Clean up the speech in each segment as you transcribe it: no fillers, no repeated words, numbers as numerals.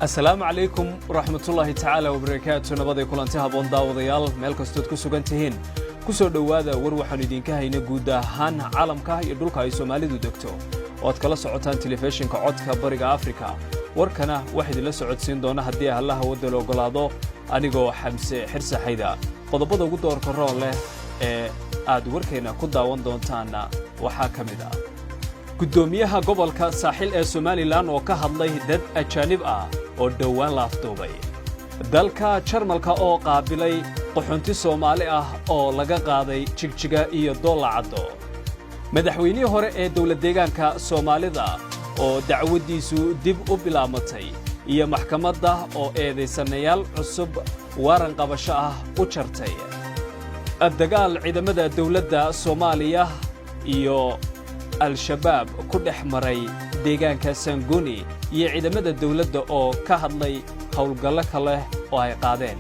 السلام عليكم ورحمة الله تعالى وبركاته. نبضي كلانتها بوندا وضيال ملك استود كسوغنتهين كسو دوادا وروحان idinka hayna guud ahaan caalamka iyo dhulka ay Soomaalidu degto oo aad kala socotaan telefishinka codka bariga Afrika. warkana waxa idin la socodsiin doona hadii Allah wada loo ogolaado anigoo Xamse Xirse Xayda. qodobada ugu doorka rool leh ee aad warkeena ku daawan doontaan waxa kamid ah gudoomiyaha gobolka saaxil ee Somaliland oo ka hadlay dad ajaanib ah oo dhawaan la afduubay dalka Jarmalka oo qaabilay qaxoonti Soomaali ah oo laga qaaday jigjiga iyo doolacado madaxweynihii hore ee dawlad deegaanka Soomaalida oo dacwadiisu dib u bilaamatay iyo maxkamadda oo eedeysanayaal cusub waran qabasho ah u jartay dagaal ciidamada dawladda Soomaaliya iyo al-shabaab ku dhexmaray deegaanka Sanguni iyo ciidamada dawladda oo ka hadlay hawlgallo kale oo ay qaadeen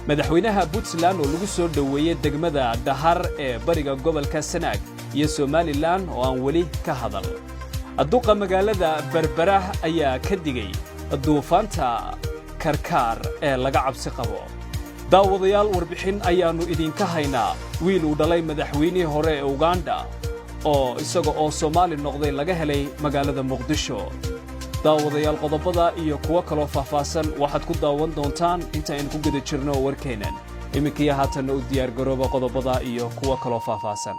madaxweynaha Puntland oo lagu soo dhaweeyay degmada Dahar ee bariga gobolka Sanaag iyo Somaliland oo aan wali ka hadal aduqa magaalada Berbera ayaa ka digay duufaanta karkaar ee laga cabsi qabo daawadayaal warbixin ayaanu idinka haynaa wiil uu dhalay madaxweynihii hore ee Uganda oo isaga oo Soomaali noqday laga helay magaalada Muqdisho daawadayaal qodobada iyo kuwa kale faahfaahsan waxaad ku daawan doontaan inta aan ku guda jirno warkeenan iminkii haatan u diyaar garooba qodobada iyo kuwa kale faahfaahsan